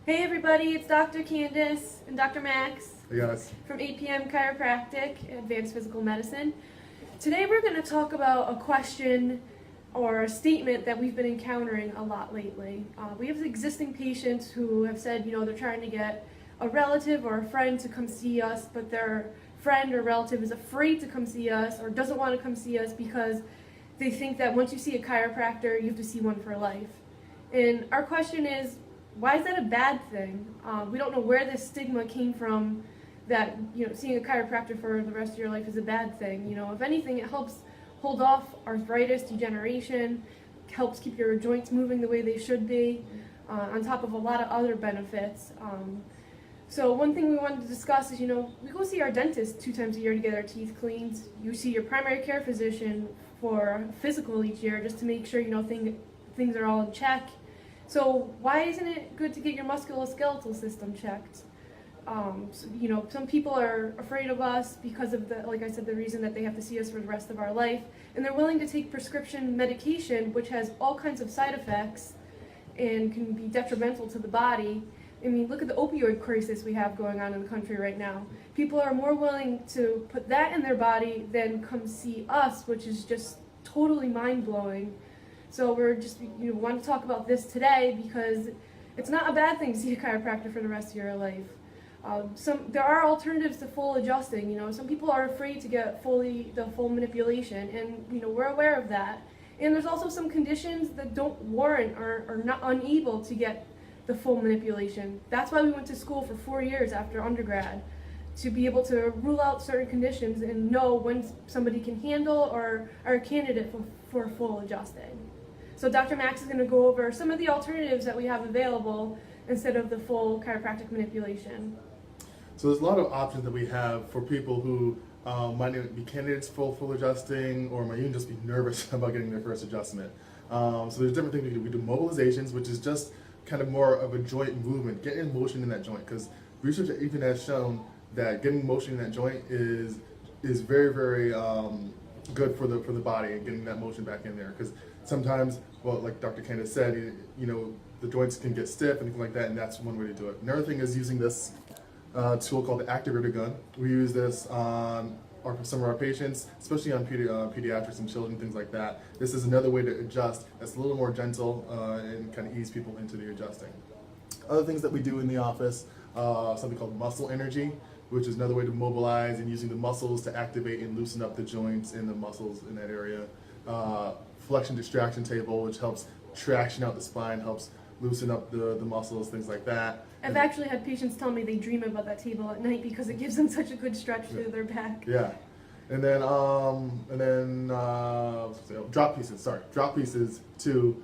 Hey everybody, it's Dr. Candice and Dr. Max Hey guys. from 8 p.m. Chiropractic, Advanced Physical Medicine. Today we're going to talk about a question or a statement that we've been encountering a lot lately. We have existing patients who have said, they're trying to get a relative or a friend to come see us, but their friend or relative is afraid to come see us or doesn't want to come see us because they think that once you see a chiropractor, you have to see one for life. And our question is, why is that a bad thing? We don't know where this stigma came from that seeing a chiropractor for the rest of your life is a bad thing. If anything, it helps hold off arthritis, degeneration, helps keep your joints moving the way they should be, on top of a lot of other benefits. So one thing we wanted to discuss is, we go see our dentist 2 times a year to get our teeth cleaned. You see your primary care physician for physical each year just to make sure, things are all in check. So why isn't it good to get your musculoskeletal system checked? Some people are afraid of us because of like I said, the reason that they have to see us for the rest of our life, and they're willing to take prescription medication, which has all kinds of side effects and can be detrimental to the body. I mean, look at the opioid crisis we have going on in the country right now. People are more willing to put that in their body than come see us, which is just totally mind-blowing. So we're just, want to talk about this today because it's not a bad thing to see a chiropractor for the rest of your life. There are alternatives to full adjusting. Some people are afraid to get the full manipulation, and we're aware of that. And there's also some conditions that don't warrant or are not unable to get the full manipulation. That's why we went to school for 4 years after undergrad, to be able to rule out certain conditions and know when somebody can handle or are a candidate for full adjusting. So Dr. Max is going to go over some of the alternatives that we have available instead of the full chiropractic manipulation. So there's a lot of options that we have for people who might not be candidates for full adjusting or might even just be nervous about getting their first adjustment. So there's different things we do. We do mobilizations, which is just kind of more of a joint movement, getting motion in that joint, because research even has shown that getting motion in that joint is very, very good for the body and getting that motion back in there. Because sometimes, well, like Dr. Candice said, the joints can get stiff and things like that, and that's one way to do it. Another thing is using this tool called the activator gun. We use this on some of our patients, especially on pediatrics and children, things like that. This is another way to adjust that's a little more gentle and kind of ease people into the adjusting. Other things that we do in the office, something called muscle energy, which is another way to mobilize and using the muscles to activate and loosen up the joints and the muscles in that area. Flexion distraction table, which helps traction out the spine, helps loosen up the muscles, things like that. I've actually had patients tell me they dream about that table at night because it gives them such a good stretch through their back. Yeah. And then drop pieces. Drop pieces too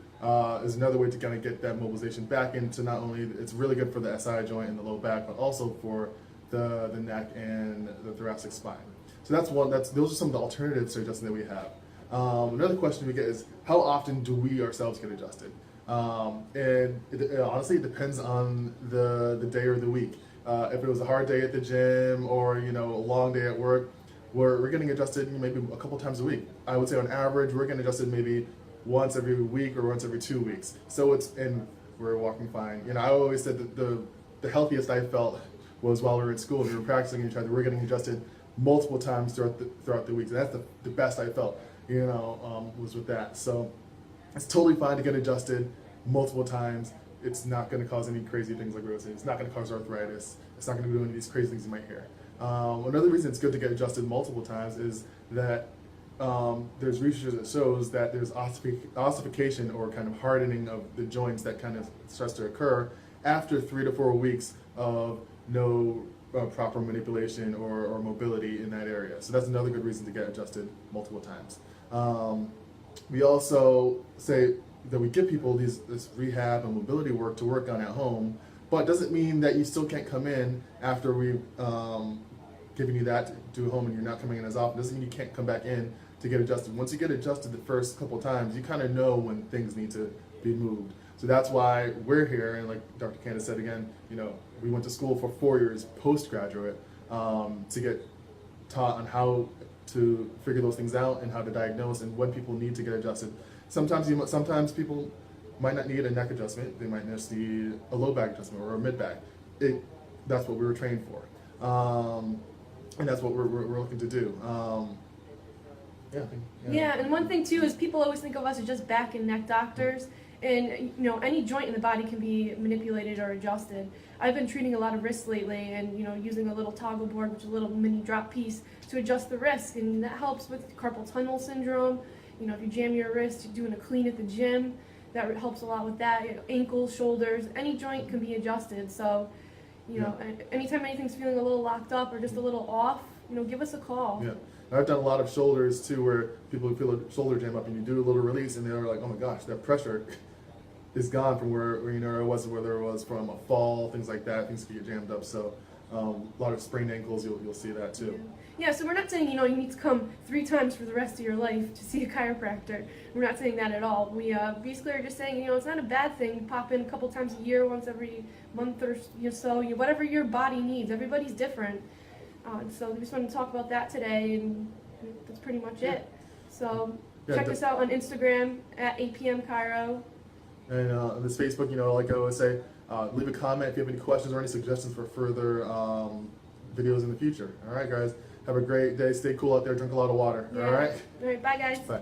is another way to kind of get that mobilization back into not only, it's really good for the SI joint and the low back, but also for the neck and the thoracic spine. So those are some of the alternatives to adjusting that we have. Another question we get is, how often do we ourselves get adjusted? Honestly, it depends on the day or the week. If it was a hard day at the gym or a long day at work, we're getting adjusted maybe a couple times a week. I would say on average we're getting adjusted maybe once every week or once every 2 weeks. So we're walking fine. I always said that the healthiest I felt was while we were in school and we were practicing each other. We're getting adjusted multiple times throughout the weeks, and that's the best I felt. Was with that. So it's totally fine to get adjusted multiple times. It's not going to cause any crazy things like we were saying. It's not going to cause arthritis. It's not going to do any of these crazy things you might hear. Another reason it's good to get adjusted multiple times is that there's research that shows that there's ossification or kind of hardening of the joints that kind of starts to occur after 3 to 4 weeks of no proper manipulation or mobility in that area. So that's another good reason to get adjusted multiple times. We also say that we give people this rehab and mobility work to work on at home, but it doesn't mean that you still can't come in after we've given you that to do at home and you're not coming in as often. It doesn't mean you can't come back in to get adjusted. Once you get adjusted the first couple times, you kind of know when things need to be moved. So that's why we're here, and like Dr. Candice said again, we went to school for 4 years postgraduate to get taught on how to figure those things out and how to diagnose and when people need to get adjusted. Sometimes people might not need a neck adjustment. They might just need a low back adjustment or a mid back. That's what we were trained for, and that's what we're looking to do. Yeah, and one thing too is people always think of us as just back and neck doctors, and any joint in the body can be manipulated or adjusted. I've been treating a lot of wrists lately, and using a little toggle board, which is a little mini drop piece to adjust the wrist, and that helps with carpal tunnel syndrome. If you jam your wrist, you're doing a clean at the gym, that helps a lot with that. Ankles, shoulders, any joint can be adjusted. So, anytime anything's feeling a little locked up or just a little off, give us a call. Yeah. I've done a lot of shoulders too, where people feel a shoulder jam up, and you do a little release, and they're like, "Oh my gosh, that pressure is gone from where it was, whether it was from a fall, things like that. Things can get jammed up." So a lot of sprained ankles, you'll see that too. Yeah. So we're not saying you need to come 3 times for the rest of your life to see a chiropractor. We're not saying that at all. We basically are just saying it's not a bad thing to pop in a couple times a year, once every month or so. Whatever your body needs. Everybody's different. So we just wanted to talk about that today, and that's pretty much it. So check us out on Instagram at 8pm Chiro. And on this Facebook, like I always say, leave a comment if you have any questions or any suggestions for further videos in the future. All right, guys. Have a great day. Stay cool out there. Drink a lot of water. Yeah. All right? All right. Bye, guys. Bye.